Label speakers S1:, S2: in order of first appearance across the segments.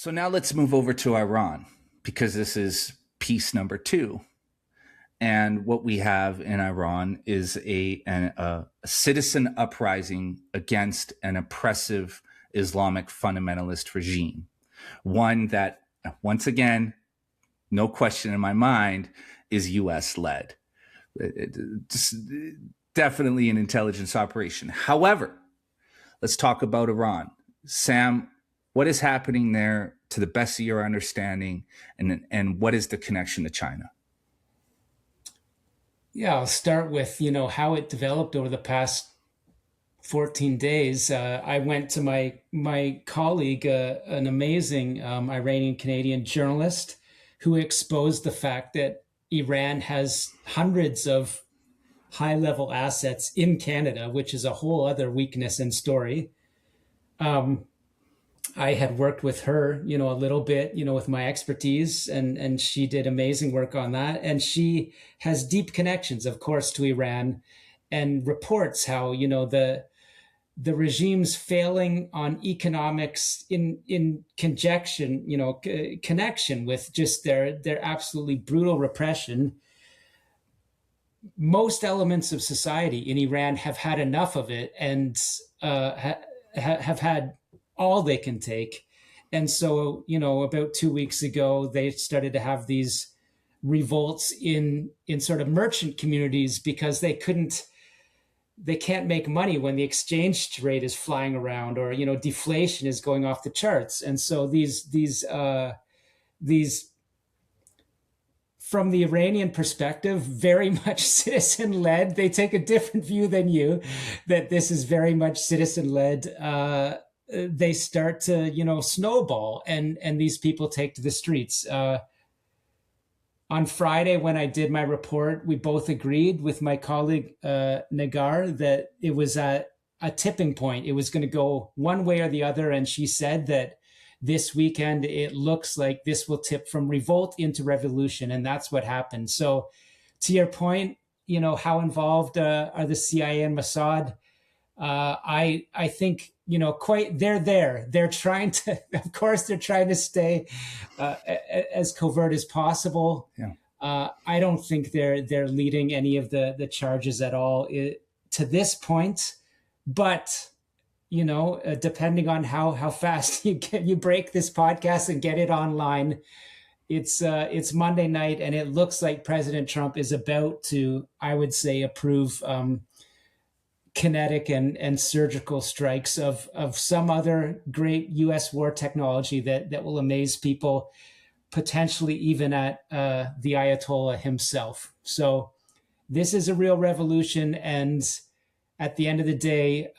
S1: So now let's move over to Iran, because this is piece number 2. And what we have in Iran is a citizen uprising against an oppressive Islamic fundamentalist regime. One that, once again, no question in my mind, is US led. Definitely an intelligence operation. However, let's talk about Iran. Sam, what is happening there to the best of your understanding, and what is the connection to China?
S2: Yeah, I'll start with, how it developed over the past 14 days. I went to my colleague, an amazing Iranian Canadian journalist, who exposed the fact that Iran has hundreds of high-level assets in Canada, which is a whole other weakness and story. I had worked with her, a little bit, with my expertise, and she did amazing work on that. And she has deep connections, of course, to Iran, and reports how, the regime's failing on economics in conjunction, connection with just their absolutely brutal repression. Most elements of society in Iran have had enough of it, and have had all they can take. And so, about 2 weeks ago, they started to have these revolts in sort of merchant communities, because they can't make money when the exchange rate is flying around, or, deflation is going off the charts. And so these from the Iranian perspective, very much citizen led. They take a different view than you, that this is very much citizen led. They start to, snowball, and these people take to the streets. On Friday, when I did my report, we both agreed with my colleague, Nagar, that it was a tipping point. It was going to go one way or the other. And she said that this weekend, it looks like this will tip from revolt into revolution. And that's what happened. So to your point, how involved are the CIA and Mossad? I think, they're there. They're trying to, of course, they're trying to stay as covert as possible.
S1: Yeah.
S2: I don't think they're leading any of the charges at all to this point. But, depending on how fast you break this podcast and get it online, it's Monday night, and it looks like President Trump is about to, I would say, approve kinetic and surgical strikes of some other great U.S. war technology that will amaze people, potentially even at the Ayatollah himself. So this is a real revolution. And at the end of the day,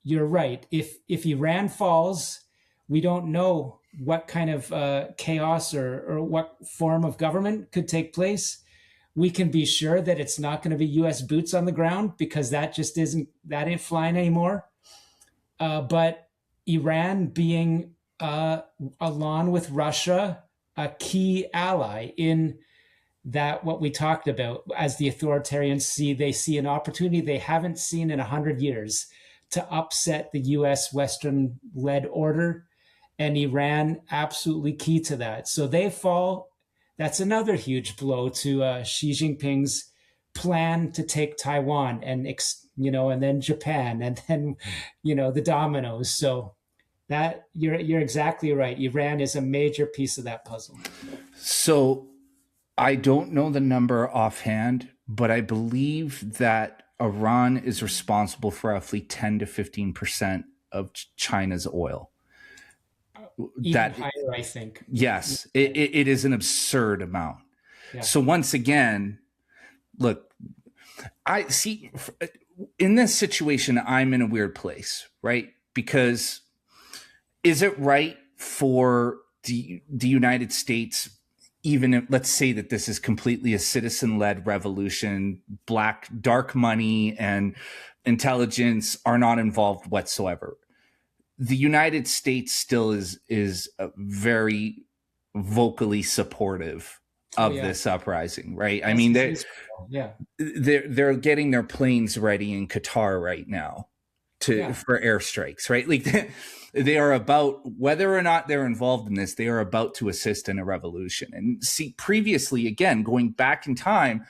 S2: you're right. If Iran falls, we don't know what kind of chaos or what form of government could take place. We can be sure that it's not going to be U.S. boots on the ground, because that ain't flying anymore. But Iran being, along with Russia, a key ally in that, what we talked about, as the authoritarians they see an opportunity they haven't seen in 100 years to upset the U.S. Western-led order, and Iran absolutely key to that. So they fall. That's another huge blow to Xi Jinping's plan to take Taiwan, and then Japan, and then the dominoes. So that you're exactly right. Iran is a major piece of that puzzle.
S1: So I don't know the number offhand, but I believe that Iran is responsible for roughly 10 to 15% of China's oil.
S2: Even higher, I think.
S1: Yes, it is an absurd amount. Yeah. So once again, look, I see in this situation, I'm in a weird place, right? Because is it right for the United States, even if, let's say that this is completely a citizen-led revolution, dark money and intelligence are not involved whatsoever, the United States still is very vocally supportive of this uprising, right? I mean, they're getting their planes ready in Qatar right now. for airstrikes, right? Like they are about, whether or not they're involved in this, they are about to assist in a revolution. And see, previously, again, going back in time,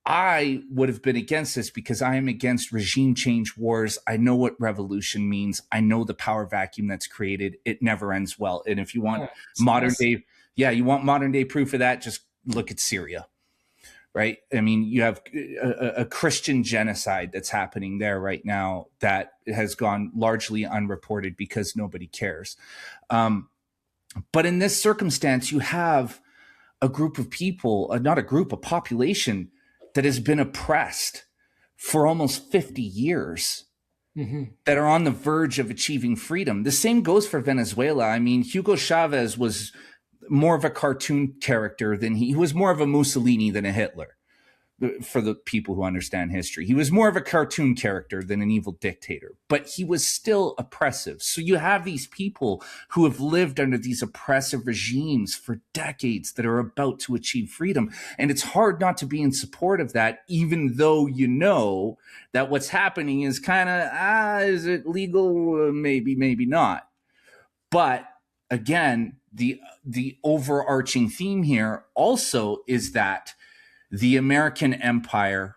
S1: I would have been against this because I am against regime change wars. I know what revolution means. I know the power vacuum that's created. It never ends well. And if you want modern day proof of that, just look at Syria. Right. I mean, you have a Christian genocide that's happening there right now that has gone largely unreported because nobody cares. But in this circumstance, you have a group of people, not a group, a population that has been oppressed for almost 50 years, that are on the verge of achieving freedom. The same goes for Venezuela. I mean, Hugo Chavez was more of a cartoon character than he was more of a Mussolini than a Hitler, for the people who understand history. He was more of a cartoon character than an evil dictator, but he was still oppressive. So you have these people who have lived under these oppressive regimes for decades that are about to achieve freedom. And it's hard not to be in support of that, even though you know that what's happening is kind of, is it legal? Maybe, maybe not. But again, the overarching theme here also is that the American empire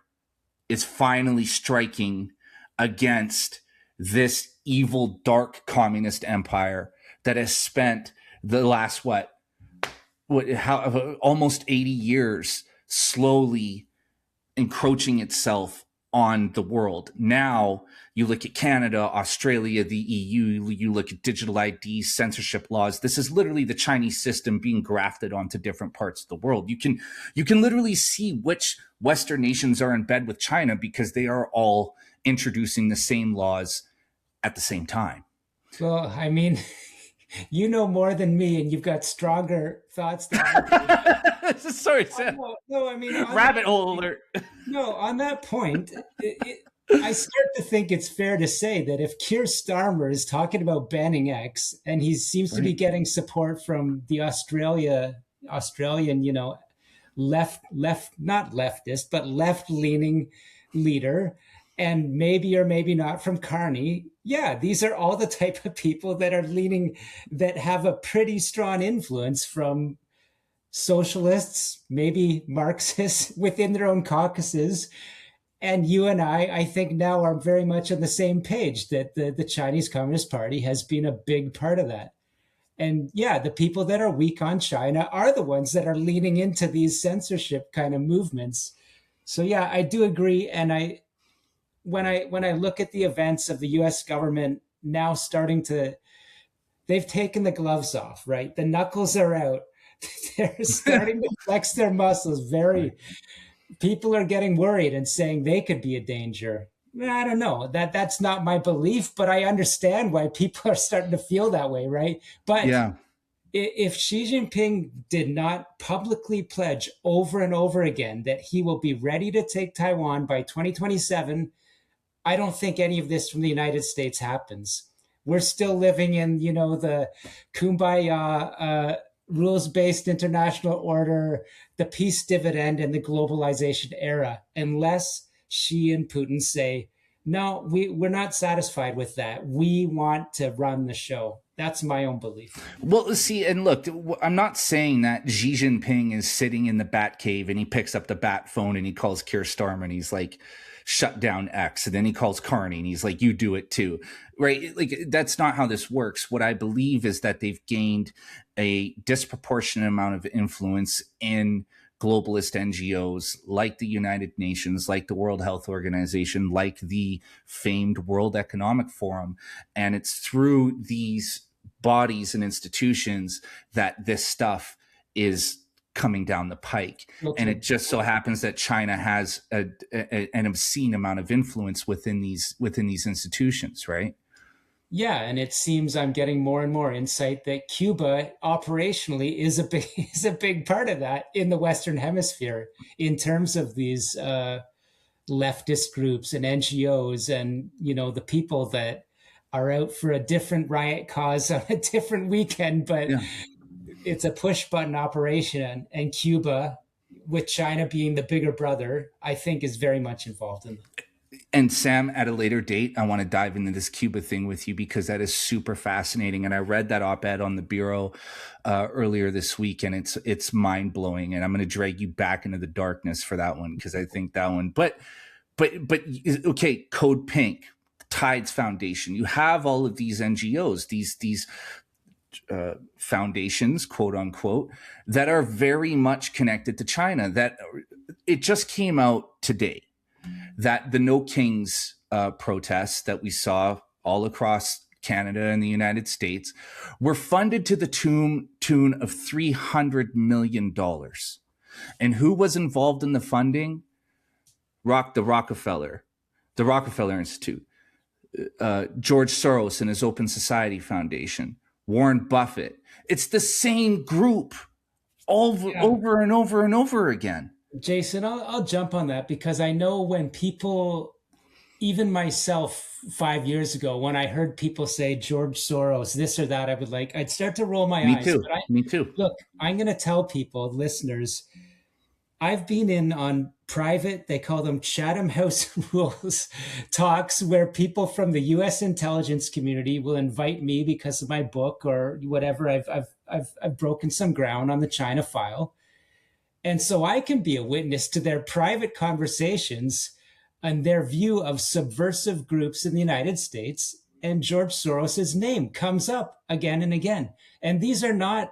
S1: is finally striking against this evil, dark communist empire that has spent the last, almost 80 years slowly encroaching itself on the world. Now you look at Canada, Australia, the EU, you look at digital ID, censorship laws. This is literally the Chinese system being grafted onto different parts of the world. You can literally see which Western nations are in bed with China because they are all introducing the same laws at the same time.
S2: Well, I mean, you know more than me, and you've got stronger thoughts than I do.
S1: Sorry, Sam.
S2: No, I mean,
S1: rabbit hole alert.
S2: No, on that point, I start to think it's fair to say that if Keir Starmer is talking about banning X, and he seems to be getting support from the Australian, not leftist, but left-leaning leader, and maybe or maybe not from Carney. Yeah, these are all the type of people that are leaning, that have a pretty strong influence from socialists, maybe Marxists within their own caucuses. And you and I think now are very much on the same page that the Chinese Communist Party has been a big part of that. And yeah, the people that are weak on China are the ones that are leaning into these censorship kind of movements. So yeah, I do agree. And when I look at the events of the US government now they've taken the gloves off, right? The knuckles are out. They're starting to flex their muscles. People are getting worried and saying they could be a danger. I don't know. That's not my belief, but I understand why people are starting to feel that way, right? But if Xi Jinping did not publicly pledge over and over again that he will be ready to take Taiwan by 2027, I don't think any of this from the United States happens. We're still living in, the kumbaya, rules-based international order, the peace dividend, and the globalization era, unless Xi and Putin say, no, we're not satisfied with that. We want to run the show. That's my own belief.
S1: Well, see, and look, I'm not saying that Xi Jinping is sitting in the bat cave and he picks up the bat phone and he calls Keir Starmer and he's like, shut down X. And then he calls Carney and he's like, you do it too. Right? Like, that's not how this works. What I believe is that they've gained a disproportionate amount of influence in globalist NGOs like the United Nations, like the World Health Organization, like the famed World Economic Forum. And it's through these bodies and institutions that this stuff is coming down the pike. Okay. And it just so happens that China has an obscene amount of influence within these institutions, right?
S2: Yeah, and it seems I'm getting more and more insight that Cuba operationally is a big part of that in the Western Hemisphere in terms of these leftist groups and NGOs and the people that are out for a different riot cause on a different weekend, but it's a push button operation. And Cuba, with China being the bigger brother, I think is very much involved in that.
S1: And Sam, at a later date, I want to dive into this Cuba thing with you because that is super fascinating. And I read that op-ed on the Bureau earlier this week, and it's mind blowing. And I'm going to drag you back into the darkness for that one because I think that one. But okay, Code Pink, Tides Foundation. You have all of these NGOs, these foundations, quote unquote, that are very much connected to China. That it just came out today that the No Kings protests that we saw all across Canada and the United States were funded to the tune of $300 million. And who was involved in the funding? The Rockefeller Institute, George Soros and his Open Society Foundation, Warren Buffett. It's the same group over and over and over again.
S2: Jason, I'll jump on that because I know when people, even myself 5 years ago, when I heard people say George Soros, this or that, I'd start to roll my eyes.
S1: Me too.
S2: Look, I'm going to tell people, listeners, I've been in on private, they call them Chatham House Rules talks, where people from the U.S. intelligence community will invite me because of my book or whatever. I've broken some ground on the China file. And so I can be a witness to their private conversations and their view of subversive groups in the United States. And George Soros's name comes up again and again. And these are not,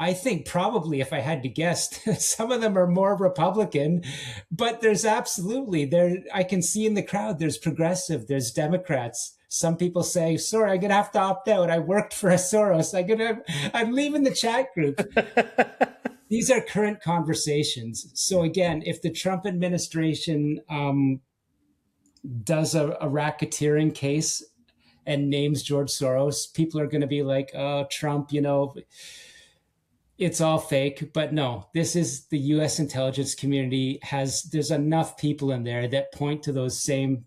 S2: I think probably if I had to guess, some of them are more Republican, but there's absolutely I can see in the crowd, there's progressive, there's Democrats. Some people say, sorry, I'm going to have to opt out. I worked for a Soros. I'm leaving the chat group. These are current conversations. So again, if the Trump administration does a racketeering case and names George Soros, people are going to be like, oh, Trump, it's all fake. But no, this is the U.S. intelligence community there's enough people in there that point to those same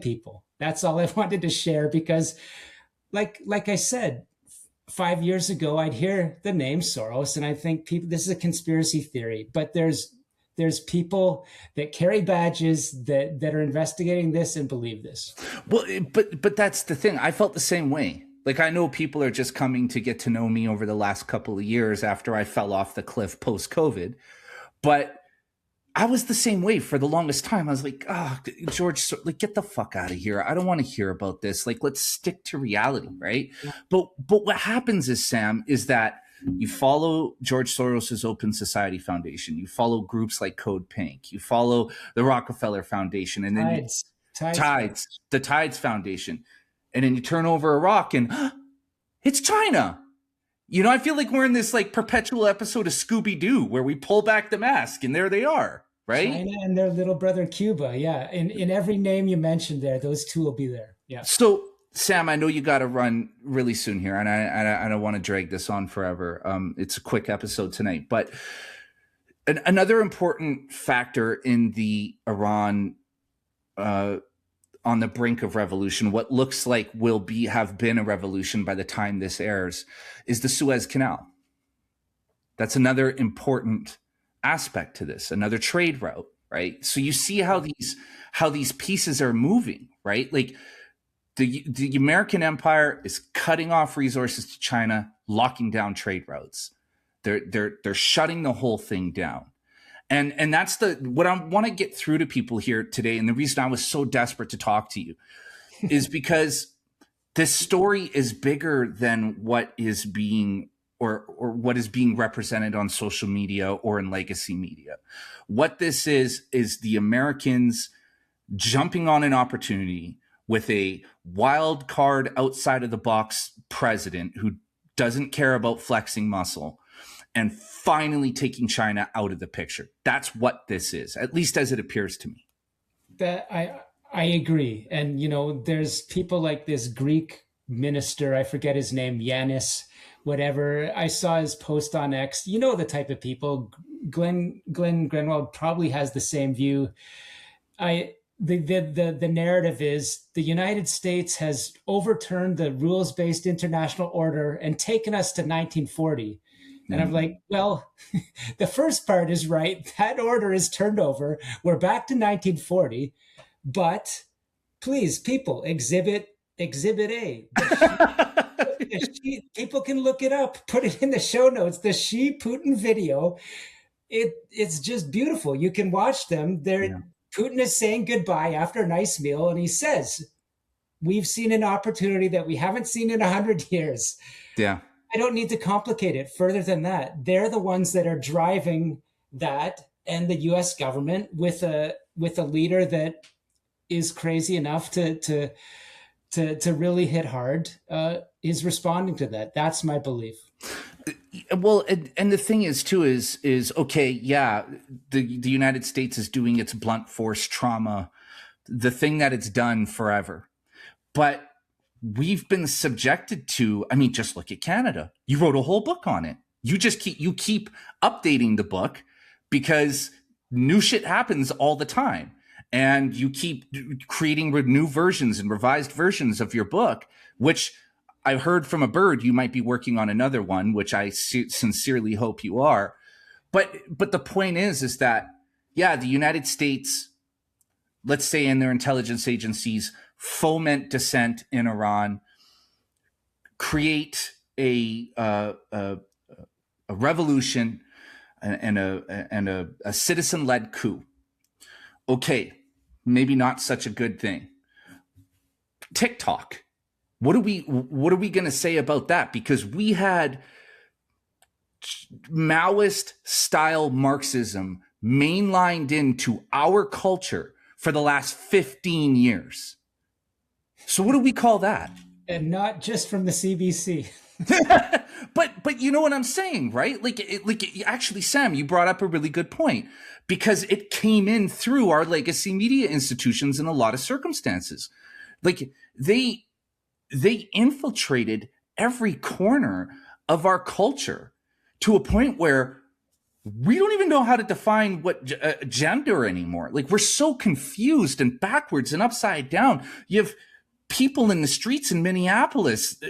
S2: people. That's all I wanted to share because like I said, 5 years ago, I'd hear the name Soros and I think this is a conspiracy theory, but there's people that carry badges that are investigating this and believe this.
S1: Well, but that's the thing. I felt the same way. Like, I know people are just coming to get to know me over the last couple of years after I fell off the cliff post-COVID, but I was the same way for the longest time. I was like, George, like, get the fuck out of here. I don't want to hear about this. Like, let's stick to reality, right? Yeah. But what happens is, Sam, is that you follow George Soros's Open Society Foundation. You follow groups like Code Pink. You follow the Rockefeller Foundation. And then the Tides Foundation. And then you turn over a rock and it's China. I feel like we're in this like perpetual episode of Scooby-Doo where we pull back the mask and there they are, right?
S2: China and their little brother Cuba. Yeah. In every name you mentioned there, those two will be there. Yeah.
S1: So, Sam, I know you got to run really soon here, and I don't want to drag this on forever. It's a quick episode tonight, but another important factor in the Iran on the brink of revolution, what looks like have been a revolution by the time this airs, is the Suez Canal. That's another important aspect to this, another trade route, right? So you see how these pieces are moving, right? Like the American empire is cutting off resources to China, locking down trade routes. They're shutting the whole thing down. And that's what I want to get through to people here today. And the reason I was so desperate to talk to you is because this story is bigger than what is being or what is being represented on social media or in legacy media. What this is the Americans jumping on an opportunity with a wild card outside of the box president who doesn't care about flexing muscle and finally taking China out of the picture. That's what this is, at least as it appears to me.
S2: That I agree. And, there's people like this Greek minister, I forget his name, Yanis, whatever. I saw his post on X. The type of people. Glenn Greenwald probably has the same view. The narrative is the United States has overturned the rules-based international order and taken us to 1940. And I'm like, well, the first part is right. That order is turned over. We're back to 1940. But please, people, exhibit A. People can look it up, put it in the show notes. The Xi Putin video, it's just beautiful. You can watch them. Putin is saying goodbye after a nice meal, and he says, "We've seen an opportunity that we haven't seen in 100 years."
S1: Yeah.
S2: I don't need to complicate it further than that. They're the ones that are driving that, and the U.S. government with a leader that is crazy enough to really hit hard is responding to that. That's my belief.
S1: Well, and the thing is too is okay, yeah, the United States is doing its blunt force trauma, the thing that it's done forever, but we've been subjected to, I mean, just look at Canada. You wrote a whole book on it. You keep updating the book because new shit happens all the time. And you keep creating new versions and revised versions of your book, which I heard from a bird you might be working on another one, which I sincerely hope you are. But the point is that, yeah, the United States, let's say in their intelligence agencies, foment dissent in Iran, create a revolution and a citizen-led coup. Okay, maybe not such a good thing. TikTok. What are we going to say about that? Because we had Maoist style Marxism mainlined into our culture for the last 15 years. So what do we call that?
S2: And not just from the CBC.
S1: but you know what I'm saying, right? Actually, Sam, you brought up a really good point, because it came in through our legacy media institutions in a lot of circumstances. Like they infiltrated every corner of our culture to a point where we don't even know how to define what gender anymore. Like, we're so confused and backwards and upside down. You have people in the streets in Minneapolis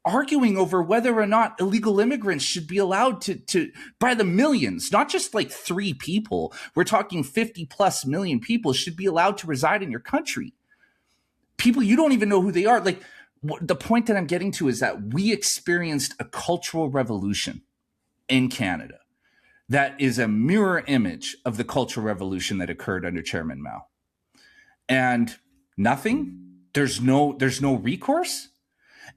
S1: arguing over whether or not illegal immigrants should be allowed to by the millions, not just like 3 people. We're talking 50 plus million people should be allowed to reside in your country. People, you don't even know who they are. Like, the point that I'm getting to is that we experienced a cultural revolution in Canada that is a mirror image of the cultural revolution that occurred under Chairman Mao. And nothing, there's no recourse.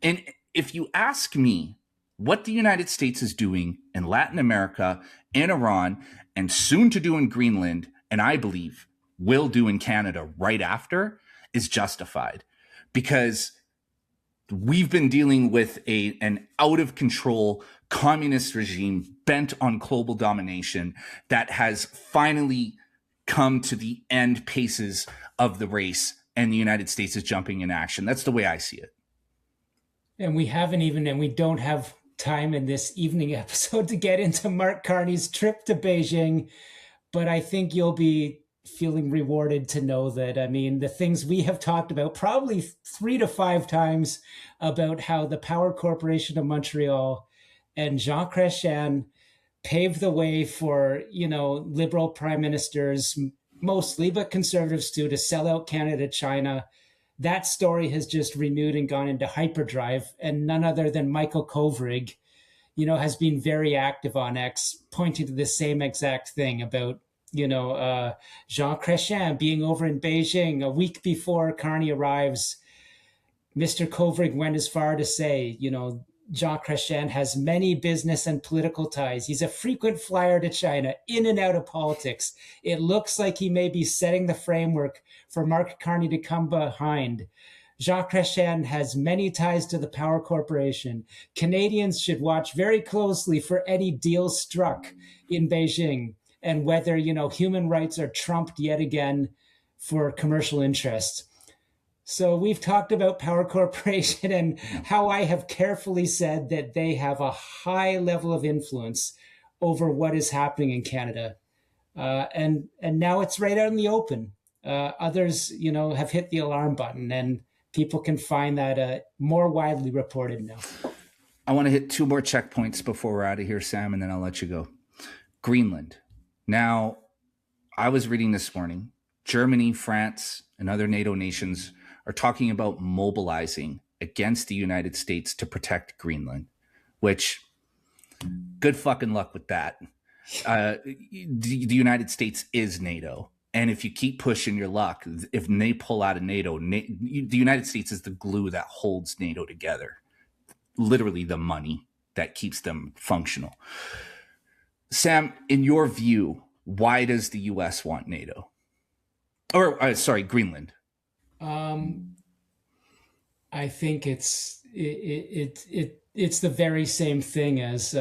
S1: And if you ask me what the United States is doing in Latin America, in Iran, and soon to do in Greenland, and I believe will do in Canada right after, is justified, because we've been dealing with an out of control communist regime bent on global domination that has finally come to the end paces of the race, and the United States is jumping in action. That's the way I see it.
S2: And we don't have time in this evening episode to get into Mark Carney's trip to Beijing, but I think you'll be feeling rewarded to know that, I mean, the things we have talked about probably 3 to 5 times about how the Power Corporation of Montreal and Jean Chrétien paved the way for, liberal prime ministers, mostly, but conservatives too, to sell out Canada to China. That story has just renewed and gone into hyperdrive, and none other than Michael Kovrig, has been very active on X, pointing to the same exact thing about, Jean Chrétien being over in Beijing a week before Carney arrives. Mr. Kovrig went as far to say, Jean Chrétien has many business and political ties. He's a frequent flyer to China, in and out of politics. It looks like he may be setting the framework for Mark Carney to come behind. Jean Chrétien has many ties to the Power Corporation. Canadians should watch very closely for any deals struck in Beijing, and whether, human rights are trumped yet again for commercial interest. So we've talked about Power Corporation and how I have carefully said that they have a high level of influence over what is happening in Canada. And now it's right out in the open. Others, have hit the alarm button, and people can find that more widely reported now.
S1: I want to hit 2 more checkpoints before we're out of here, Sam, and then I'll let you go. Greenland. Now, I was reading this morning Germany, France, and other NATO nations are talking about mobilizing against the United States to protect Greenland, which good fucking luck with that. The United States is NATO. And if you keep pushing your luck, if they pull out of NATO, the United States is the glue that holds NATO together. Literally the money that keeps them functional. Sam, in your view, why does the U.S. want NATO? Or, Greenland?
S2: I think it's the very same thing as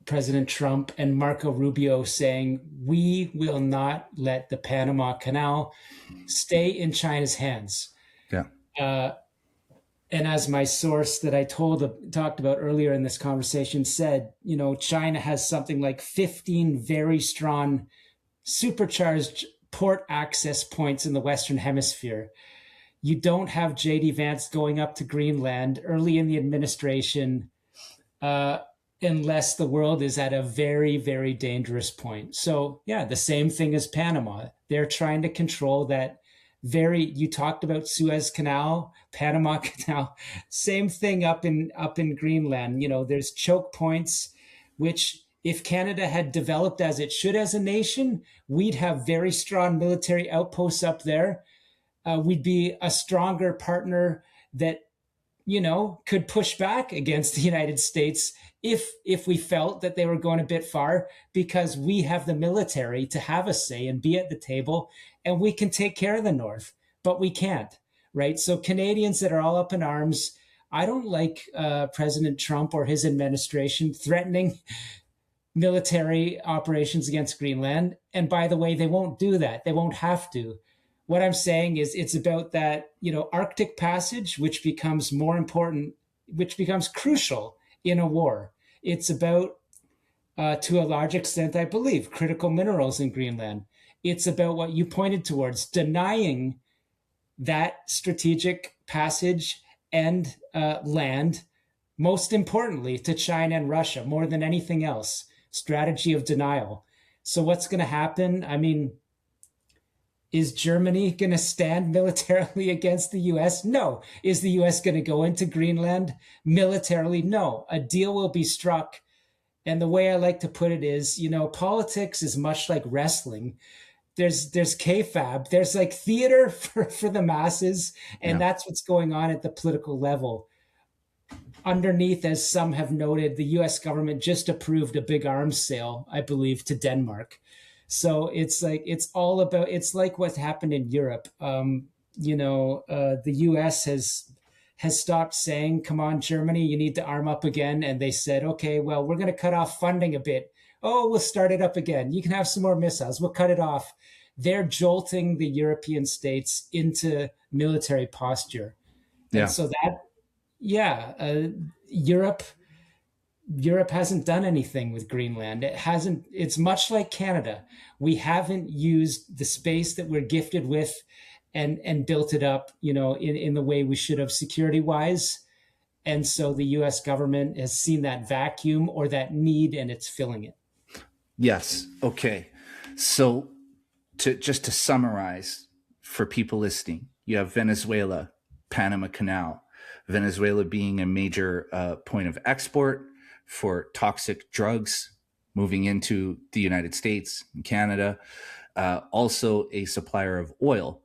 S2: President Trump and Marco Rubio saying, we will not let the Panama Canal stay in China's hands.
S1: Yeah.
S2: And as my source that I talked about earlier in this conversation said, China has something like 15 very strong supercharged port access points in the Western Hemisphere. You don't have J.D. Vance going up to Greenland early in the administration unless the world is at a very, very dangerous point. So, yeah, the same thing as Panama. They're trying to control that you talked about Suez Canal, Panama Canal, same thing up in Greenland. There's choke points, which if Canada had developed as it should as a nation, we'd have very strong military outposts up there. We'd be a stronger partner that, could push back against the United States if we felt that they were going a bit far, because we have the military to have a say and be at the table, and we can take care of the North, but we can't, right? So Canadians that are all up in arms, I don't like President Trump or his administration threatening military operations against Greenland. And by the way, they won't do that. They won't have to. What I'm saying is it's about that, Arctic passage, which becomes more important, which becomes crucial in a war. It's about, to a large extent, I believe, critical minerals in Greenland. It's about what you pointed towards, denying that strategic passage and land, most importantly, to China and Russia, more than anything else. Strategy of denial. So what's going to happen? I mean, is Germany going to stand militarily against the U.S.? No. Is the U.S. going to go into Greenland militarily? No. A deal will be struck. And the way I like to put it is, politics is much like wrestling. There's kayfabe. There's like theater for the masses. And that's what's going on at the political level. Underneath, as some have noted, the U.S. government just approved a big arms sale, I believe, to Denmark. So it's like what happened in Europe. The U.S. has stopped saying, come on, Germany, you need to arm up again. And they said, okay, well, we're going to cut off funding a bit. Oh, we'll start it up again. You can have some more missiles. We'll cut it off. They're jolting the European states into military posture.
S1: Yeah.
S2: And so that, Europe hasn't done anything with Greenland. It's much like Canada. We haven't used the space that we're gifted with and built it up, in the way we should have security wise. And so the US government has seen that vacuum or that need, and it's filling it.
S1: Yes. Okay. So to summarize for people listening, you have Venezuela, Panama Canal, Venezuela being a major point of export for toxic drugs moving into the United States and Canada, also a supplier of oil,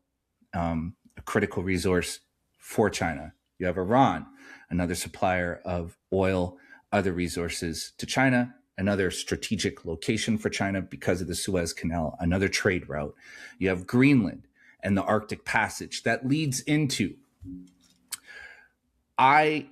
S1: a critical resource for China. You have Iran, another supplier of oil, other resources to China, another strategic location for China because of the Suez Canal, another trade route. You have Greenland and the Arctic Passage that leads into... I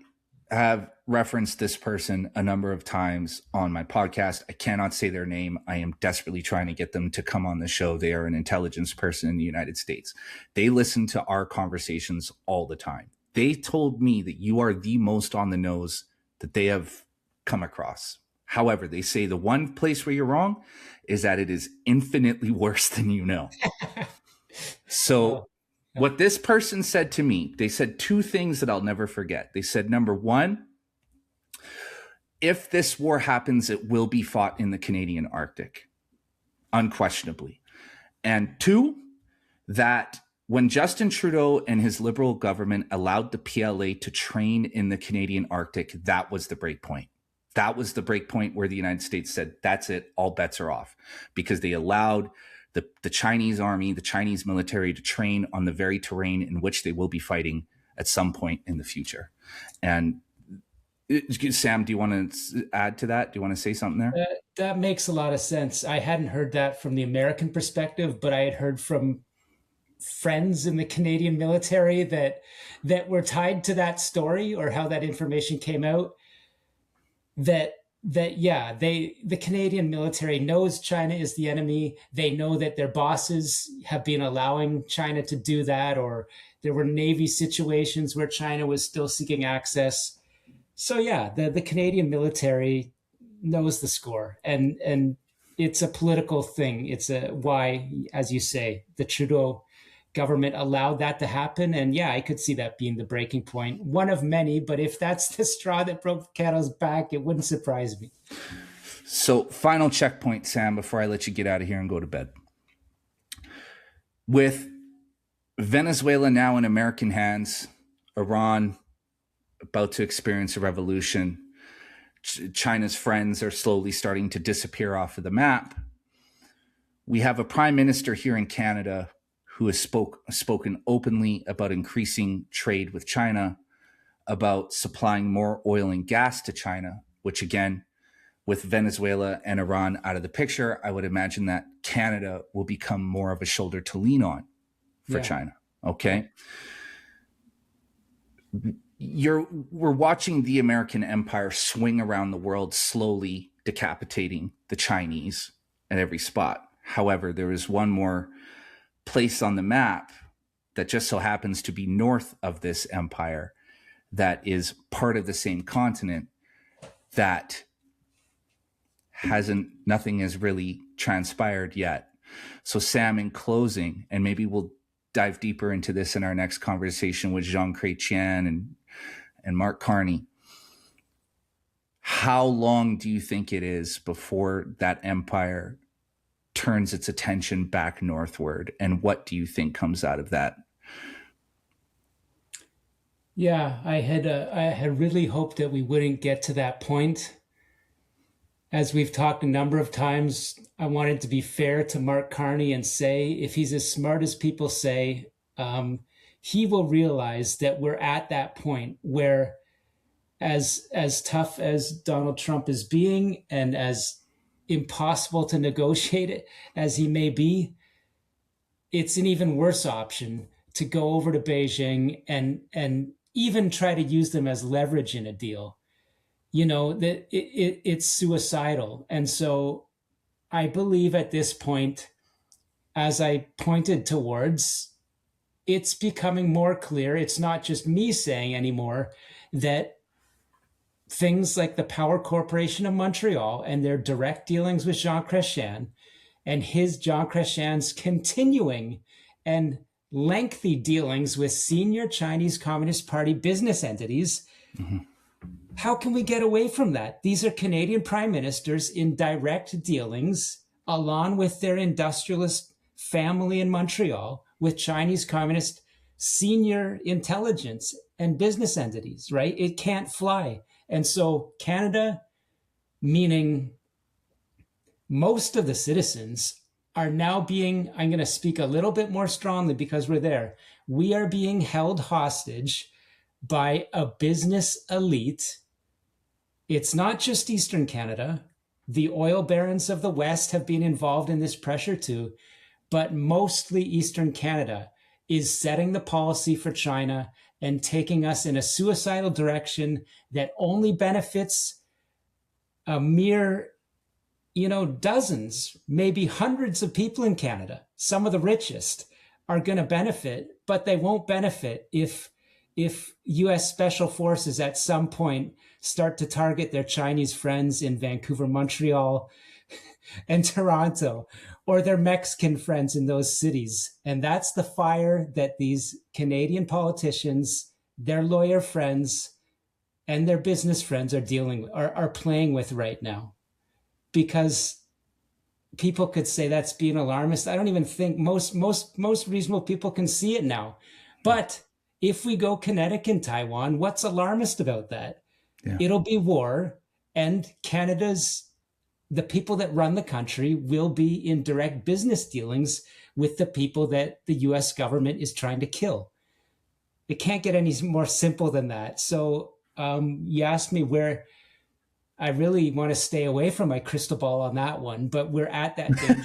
S1: have referenced this person a number of times on my podcast. I cannot say their name. I am desperately trying to get them to come on the show. They are an intelligence person in the United States. They listen to our conversations all the time. They told me that you are the most on the nose that they have come across. However, they say the one place where you're wrong is that it is infinitely worse than you know. So what this person said to me, they said two things that I'll never forget. They said, number one, if this war happens, it will be fought in the Canadian Arctic, unquestionably. And two, that when Justin Trudeau and his Liberal government allowed the PLA to train in the Canadian Arctic, that was the break point. That was the break point where the United States said, that's it, all bets are off, because they allowed the Chinese army, the Chinese military to train on the very terrain in which they will be fighting at some point in the future. And Sam, do you want to add to that? Do you want to say something there?
S2: That makes a lot of sense. I hadn't heard that from the American perspective, but I had heard from friends in the Canadian military that were tied to that story, or how that information came out, that the Canadian military knows China is the enemy. They know that their bosses have been allowing China to do that, or there were Navy situations where China was still seeking access. So yeah, the Canadian military knows the score, and it's a political thing. It's why, as you say, the Trudeau government allowed that to happen. And yeah, I could see that being the breaking point, one of many, but if that's the straw that broke the camel's back, it wouldn't surprise me.
S1: So final checkpoint, Sam, before I let you get out of here and go to bed. With Venezuela now in American hands, Iran about to experience a revolution, China's friends are slowly starting to disappear off of the map. We have a prime minister here in Canada who has spoken openly about increasing trade with China, about supplying more oil and gas to China, which again, with Venezuela and Iran out of the picture, I would imagine that Canada will become more of a shoulder to lean on for China. Okay. We're watching the American empire swing around the world, slowly decapitating the Chinese at every spot. However, there is one more place on the map that just so happens to be north of this empire, that is part of the same continent, that nothing has really transpired yet. So Sam, in closing, and maybe we'll dive deeper into this in our next conversation with Jean Chrétien and Mark Carney, how long do you think it is before that empire turns its attention back northward, and what do you think comes out of that?
S2: Yeah, I had really hoped that we wouldn't get to that point. As we've talked a number of times, I wanted to be fair to Mark Carney and say, if he's as smart as people say, he will realize that we're at that point where, as tough as Donald Trump is being, and as impossible to negotiate it as he may be, it's an even worse option to go over to Beijing and even try to use them as leverage in a deal. You know, that it's suicidal. And so I believe at this point, as I pointed towards, it's becoming more clear. It's not just me saying anymore that things like the Power Corporation of Montreal and their direct dealings with Jean Chrétien, and Jean Chrétien's continuing and lengthy dealings with senior Chinese Communist Party business entities. Mm-hmm. How can we get away from that? These are Canadian prime ministers in direct dealings, along with their industrialist family in Montreal, with Chinese Communist senior intelligence and business entities, right? It can't fly. And so Canada, meaning most of the citizens, are now being, I'm going to speak a little bit more strongly because we're there, we are being held hostage by a business elite. It's not just Eastern Canada. The oil barons of the West have been involved in this pressure too, but mostly Eastern Canada is setting the policy for China and taking us in a suicidal direction that only benefits a mere, dozens, maybe hundreds of people in Canada. Some of the richest are going to benefit, but they won't benefit if U.S. Special Forces at some point start to target their Chinese friends in Vancouver, Montreal, and Toronto, or their Mexican friends in those cities. And that's the fire that these Canadian politicians, their lawyer friends, and their business friends are playing with right now. Because people could say that's being alarmist. I don't even think most reasonable people can see it now. But if we go kinetic in Taiwan, what's alarmist about that?
S1: Yeah.
S2: It'll be war, and the people that run the country will be in direct business dealings with the people that the US government is trying to kill. It can't get any more simple than that. So you asked me where. I really want to stay away from my crystal ball on that one, but we're at that danger